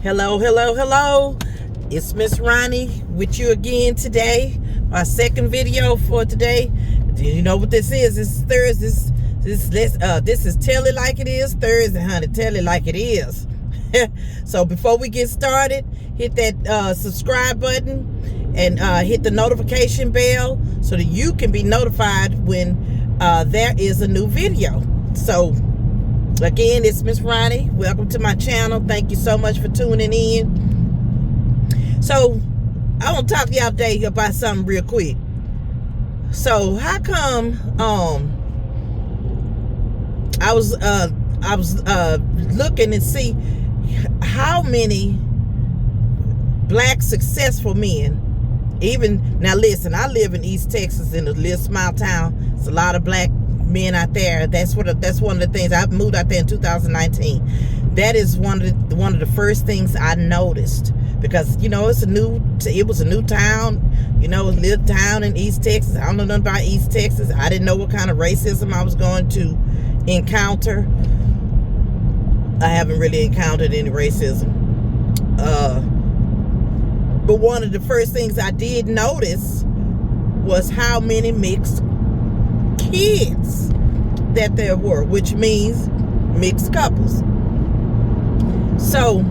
Hello, hello, hello. It's Miss Ronnie with you again today. My second video for today. Do you know what this is? This is Thursday. This is Tell It Like It Is Thursday, honey. Tell it like it is. So before we get started, hit that subscribe button and hit the notification bell so that you can be notified when there is a new video. So again, it's Miss Ronnie. Welcome to my channel. Thank you so much for tuning in. So I want to talk to y'all today about something real quick. So how come I was looking and see how many black successful men, even now listen, I live in East Texas in a little small town. It's a lot of black men out there. That's one of the things. I moved out there in 2019. That is one of the first things I noticed, because you know it was a new town, you know, a little town in East Texas. I don't know nothing about East Texas. I didn't know what kind of racism I was going to encounter. I haven't really encountered any racism, but one of the first things I did notice was how many mixed kids that there were, which means mixed couples. So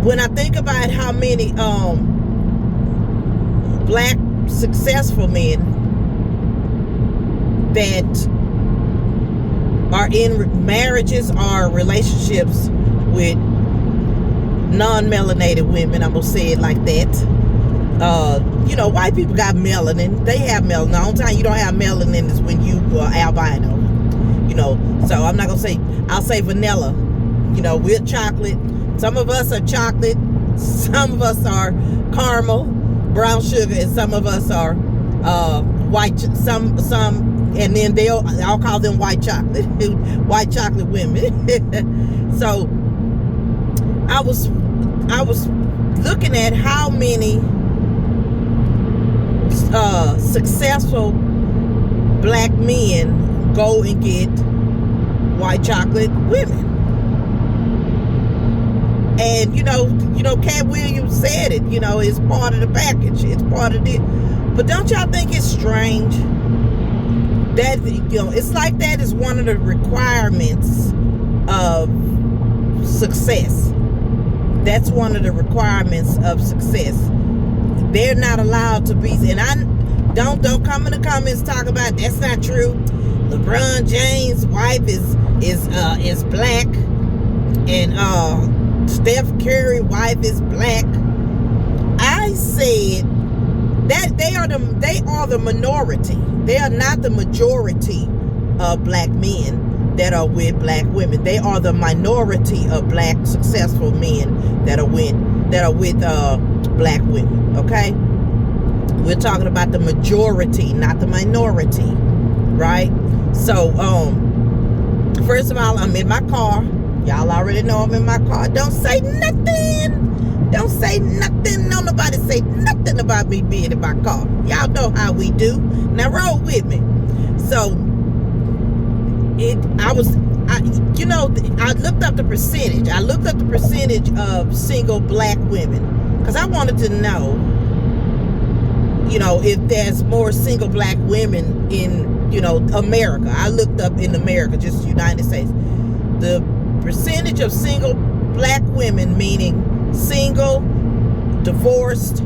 when I think about how many black successful men that are in marriages or relationships with non-melanated women, I'm gonna say it like that. You know, white people got melanin. They have melanin. The only time you don't have melanin is when you are albino. You know, so I'm not gonna say. I'll say vanilla. You know, we're chocolate. Some of us are chocolate. Some of us are caramel, brown sugar, and some of us are white. Some, and then I'll call them white chocolate. White chocolate women. So I was looking at how many successful black men go and get white chocolate women. And you know, Cat Williams said it, you know, it's part of the package. It's part of it. But don't y'all think it's strange that, you know, it's like that is one of the requirements of success. That's one of the requirements of success. They're not allowed to be, and I don't come in the comments talking about that's not true. LeBron James' wife is black, and Steph Curry's wife is black. I said that they are the minority. They are not the majority of black men that are with black women. They are the minority of black successful men that are with black women. Okay, we're talking about the majority, not the minority, right? So first of all, I'm in my car. Y'all already know I'm in my car. Don't say nothing. Don't say nothing. Don't nobody say nothing about me being in my car. Y'all know how we do. Now roll with me. So I looked up the percentage. I looked up the percentage of single black women, because I wanted to know, you know, if there's more single black women in, you know, America. I looked up in America, just United States. The percentage of single black women, meaning single, divorced,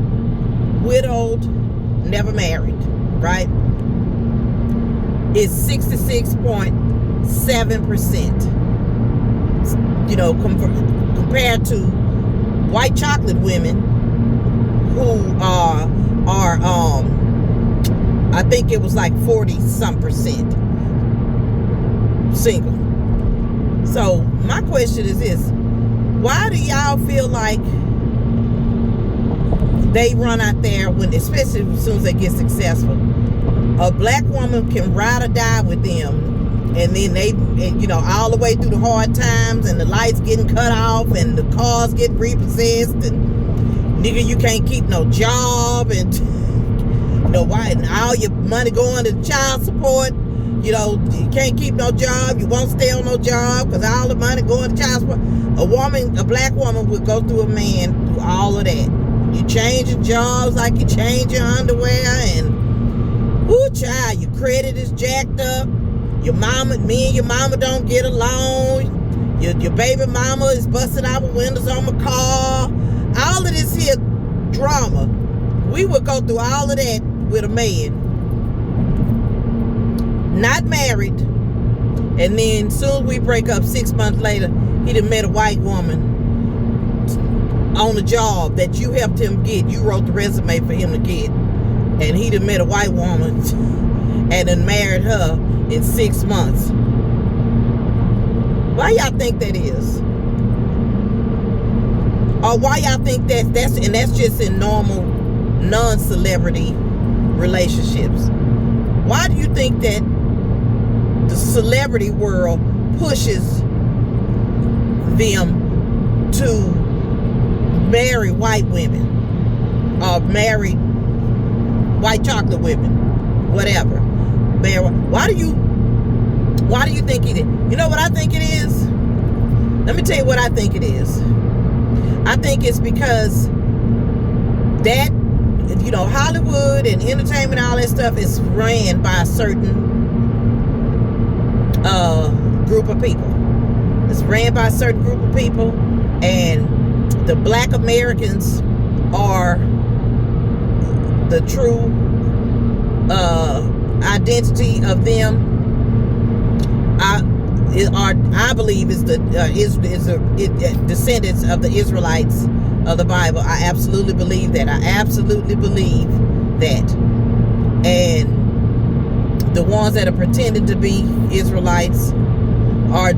widowed, never married, right, is 66.7%. You know, compared to white chocolate women who are I think it was like 40-some% single. So my question is this: why do y'all feel like they run out there when, especially as soon as they get successful, a black woman can ride or die with them, and then they, you know, all the way through the hard times, and the lights getting cut off, and the cars getting repossessed, and nigga, you can't keep no job, and you know why, and all your money going to child support, You can't keep no job. You won't stay on no job because all the money going to child support. A black woman would go through a man through all of that. You changing jobs like you change your underwear, and whoo, child, your credit is jacked up. Me and your mama don't get along. Your baby mama is busting out windows on my car. All of this here drama. We would go through all of that with a man. Not married. And then soon we break up 6 months later, he done met a white woman on a job that you helped him get. You wrote the resume for him to get. And he done met a white woman and then married her in 6 months. Why y'all think that is? Or why y'all think that's just in normal non-celebrity relationships? Why do you think that the celebrity world pushes them to marry white women or marry white chocolate women, whatever? Why do you think it is? You know what I think it is? Let me tell you what I think it is. I think it's because that, Hollywood and entertainment, all that stuff is ran by a certain group of people. It's ran by a certain group of people, and the black Americans are the true identity of them. I believe is the descendants of the Israelites of the Bible. I absolutely believe that. And the ones that are pretending to be Israelites are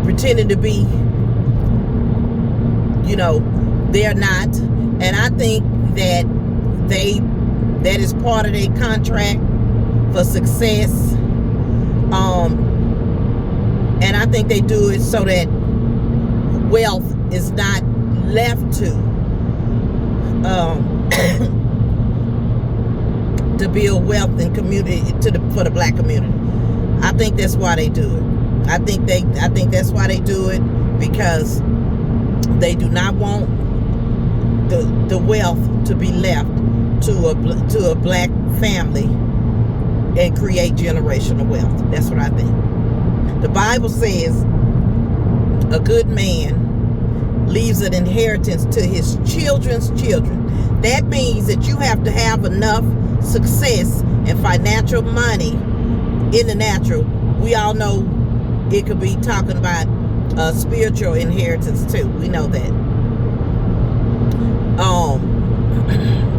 pretending to be, they're not. And I think that that is part of their contract for success. And I think they do it so that wealth is not left to build wealth and community for the black community. I think that's why they do it. I think that's why they do it, because they do not want the wealth to be left to a black family and create generational wealth. That's what I think. The Bible says a good man leaves an inheritance to his children's children. That means that you have to have enough success and financial money in the natural. We all know it could be talking about spiritual inheritance too. We know that.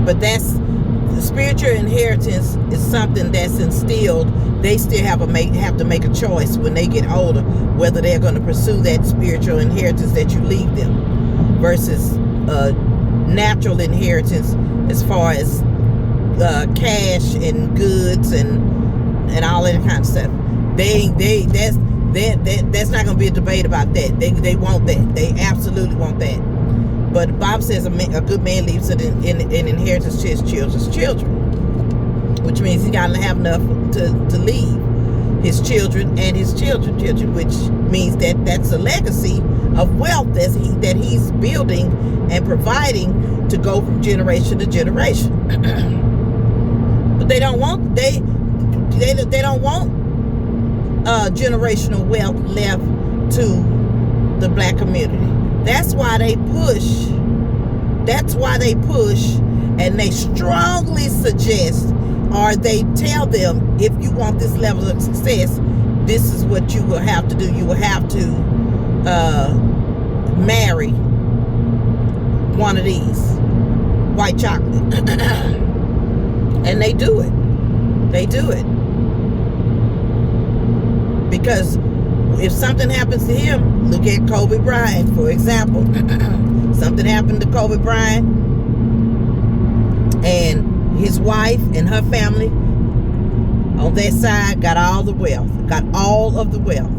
But that's the spiritual inheritance is something that's instilled. They still have to make a choice when they get older whether they're going to pursue that spiritual inheritance that you leave them versus natural inheritance as far as cash and goods and all that kind of stuff. That's not going to be a debate about that. They want that. They absolutely want that. But the Bible says a good man leaves an inheritance to his children's children, which means he got to have enough to leave his children and his children's children, which means that that's a legacy of wealth that he's building and providing to go from generation to generation. But they don't want generational wealth left to the black community. That's why they push, and they strongly suggest, or they tell them, if you want this level of success, this is what you will have to do. You will have to marry one of these, white chocolate. And they do it. Because if something happens to him, look at Kobe Bryant, for example. Something happened to Kobe Bryant, and his wife and her family on that side got all of the wealth.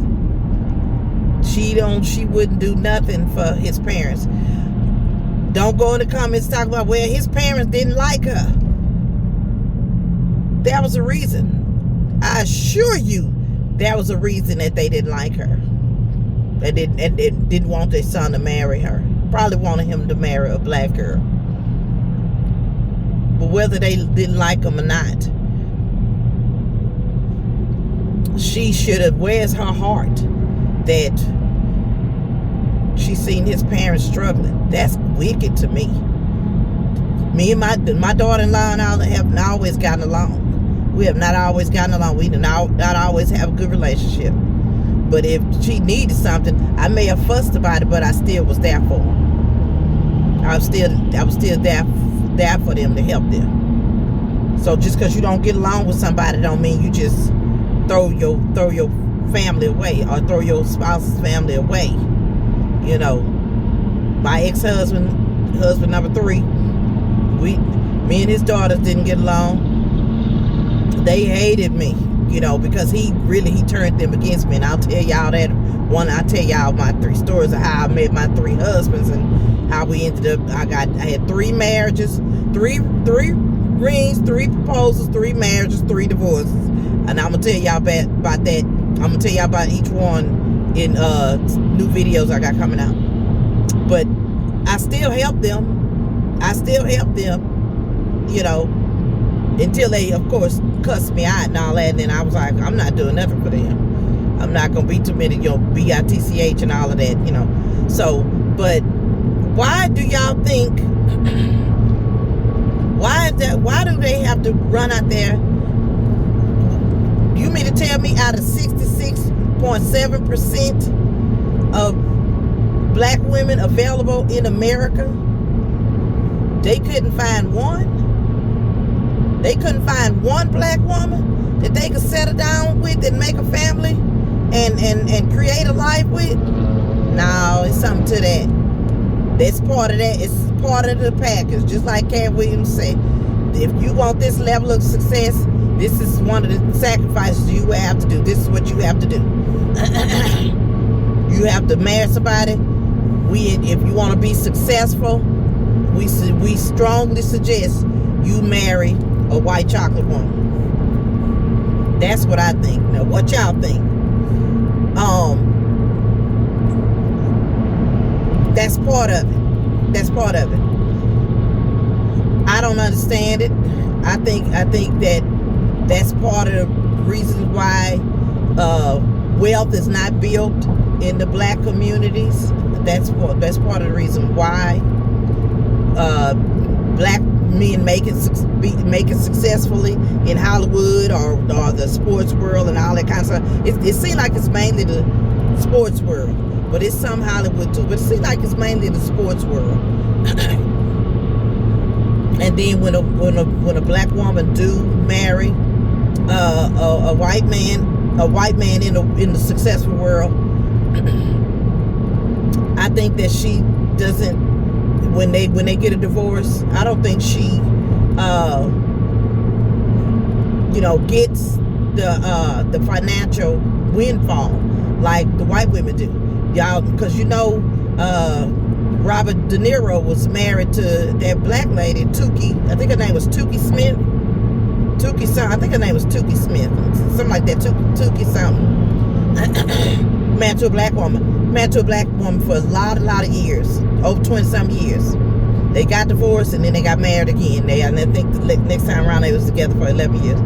She wouldn't do nothing for his parents. Don't go in the comments talking about, well, his parents didn't like her. That was the reason. I assure you, there was a reason that they didn't like her. They didn't want their son to marry her. Probably wanted him to marry a black girl. But whether they didn't like him or not, she should have. Where's her heart that she seen his parents struggling? That's wicked to me. Me and my daughter-in-law and I have not always gotten along. We have not always gotten along. We do not always have a good relationship. But if she needed something, I may have fussed about it, but I still was there for her. I was still there for them, to help them. So just because you don't get along with somebody don't mean you just throw your family away or throw your spouse's family away. You know, my ex-husband, husband number 3, me and his daughters didn't get along. They hated me, you know, because he turned them against me. And I'll tell y'all that I'll tell y'all my 3 stories of how I met my 3 husbands and how we ended up. I had 3 marriages, 3 rings, 3 proposals, 3 marriages, 3 divorces. And I'm gonna tell y'all about that. I'm gonna tell y'all about each one in new videos I got coming out. But I still help them. You know, until they, of course, cussed me out and all that. And then I was like, I'm not doing nothing for them. I'm not gonna be too many, you know, bitch and all of that, you know. So, but why do y'all think? Why do they have to run out there? You mean to tell me out of 66.7% of black women available in America, they couldn't find one? They couldn't find one black woman that they could settle down with and make a family and create a life with? No, it's something to that. That's part of that. It's part of the package. Just like Cat Williams said, if you want this level of success, this is one of the sacrifices you have to do. This is what you have to do. You have to marry somebody. If you want to be successful, we strongly suggest you marry a white chocolate woman. That's what I think. Now, what y'all think? That's part of it. That's part of it. I don't understand it. I think that that's part of the reason why wealth is not built in the black communities. That's part of the reason why black men make it successfully in Hollywood or the sports world and all that kind of stuff. It seems like it's mainly the sports world, but it's some Hollywood too. But it seems like it's mainly the sports world. And then when a black woman do marry a white man in the successful world, I think that she doesn't. When they get a divorce, I don't think she, gets the financial windfall like the white women do, y'all. Because Robert De Niro was married to that black lady, Tukey. I think her name was Tukey Smith. I think her name was Tukey Smith, something like that. Tukey something. Married to a black woman. Married to a black woman for a lot of years, over 20-some years. They got divorced and then they got married again. I think the next time around they was together for 11 years.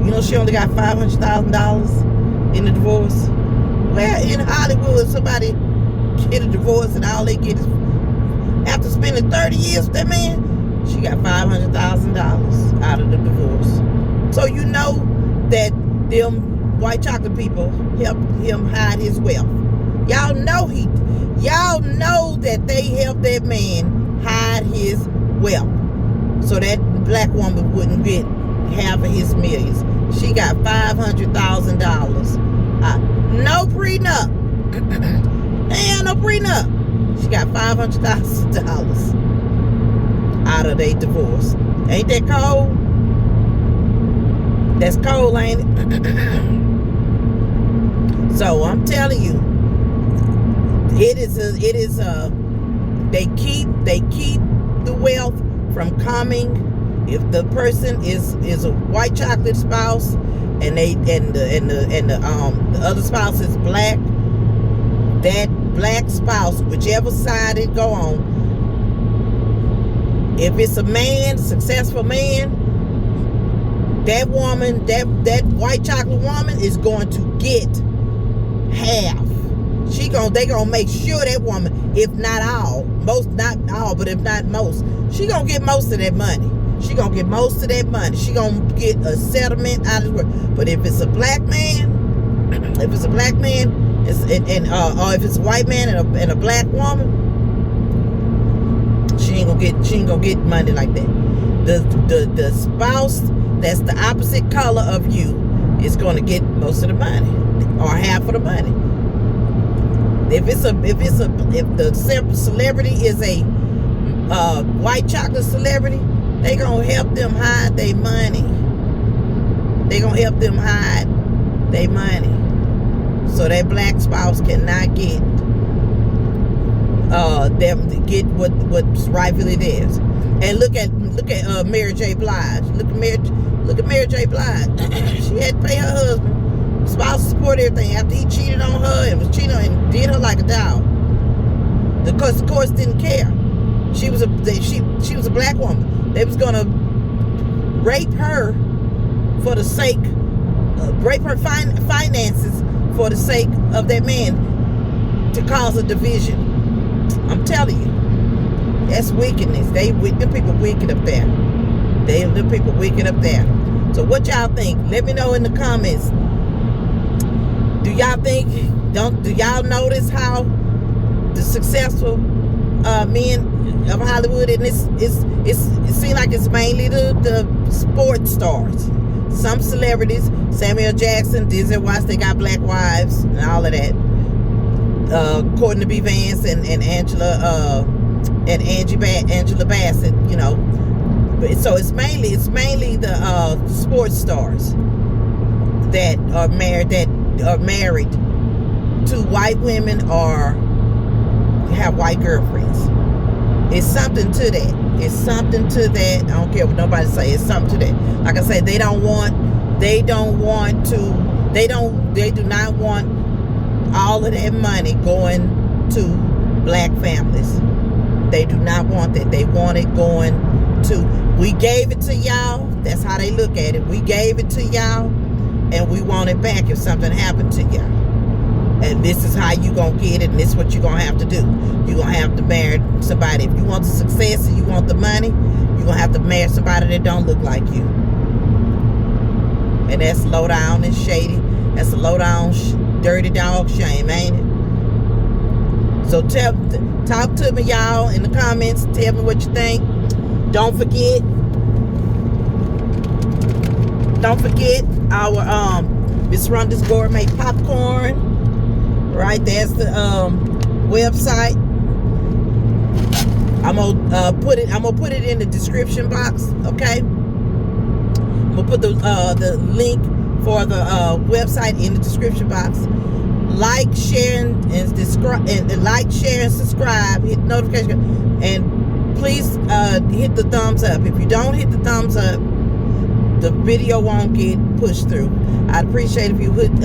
You know, she only got $500,000 in the divorce. Well, in Hollywood, somebody get a divorce and all they get is, after spending 30 years with that man, she got $500,000 out of the divorce. So you know that them white chocolate people helped him hide his wealth. Y'all know that they helped that man hide his wealth, so that black woman wouldn't get half of his millions. She got $500,000. No prenup. Damn, no prenup. She got $500,000 out of their divorce. Ain't that cold? That's cold, ain't it? So I'm telling you, they keep the wealth from coming If the person is a white chocolate spouse, and the other spouse is black, that black spouse, whichever side it go on, if it's a man, successful man, that woman, that white chocolate woman is going to get half. They gonna make sure that woman, if not all, most, not all, but if not most, she gonna get most of that money. She gonna get most of that money. She gonna get a settlement out of the work. But if it's a black man, or if it's a white man and a black woman, she ain't gonna get money like that. The spouse that's the opposite color of you is gonna get most of the money, or half of the money. If the celebrity is a white chocolate celebrity, they gonna help them hide their money. They gonna help them hide their money, so that black spouse cannot get them to get what's rightfully theirs. And look at Mary J. Blige. Look at Mary J. Blige. She had to pay her husband spousal support, everything, after he cheated on her and was cheating on her and did her like a dog. The courts didn't care. She was a black woman. They was gonna rape her for the sake, rape her finances for the sake of that man, to cause a division. I'm telling you, that's wickedness. Them people wicked up there. Them people wicked up there. So what y'all think? Let me know in the comments. Do y'all notice how the successful men of Hollywood, and it seems like it's mainly the sports stars, some celebrities, Samuel Jackson, Denzel Washington, they got black wives and all of that, according to B. Vance and Angela Bassett, you know. So it's mainly the sports stars that are married to white women or have white girlfriends. It's something to that. It's something to that. I don't care what nobody say. It's something to that. Like I said, they do not want all of that money going to black families. They do not want that. They want it going to, we gave it to y'all. That's how they look at it. We gave it to y'all, and we want it back if something happened to y'all. And this is how you gonna get it, and this is what you're gonna have to do. You're gonna have to marry somebody. If you want the success and you want the money, you're gonna have to marry somebody that don't look like you. And that's low down and shady. That's a low down, dirty dog shame, ain't it? So talk to me, y'all, in the comments. Tell me what you think. Don't forget our Miss Rhonda's Gourmet Popcorn. Right, there's the website. I'm gonna put it in the description box. Okay, I'm gonna put the link for the website in the description box. Like, share, and subscribe. Hit the notification, and please hit the thumbs up. If you don't hit the thumbs up, the video won't get pushed through. I'd appreciate if you would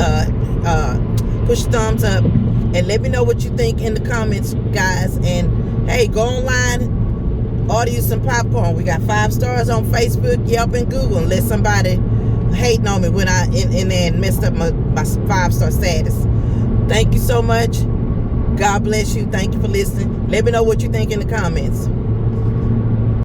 push thumbs up and let me know what you think in the comments, guys. And hey, go online, order you some popcorn. We got 5 stars on Facebook, Yelp, and Google. Unless somebody hating on me when I in there and messed up my 5-star status. Thank you so much. God bless you. Thank you for listening. Let me know what you think in the comments.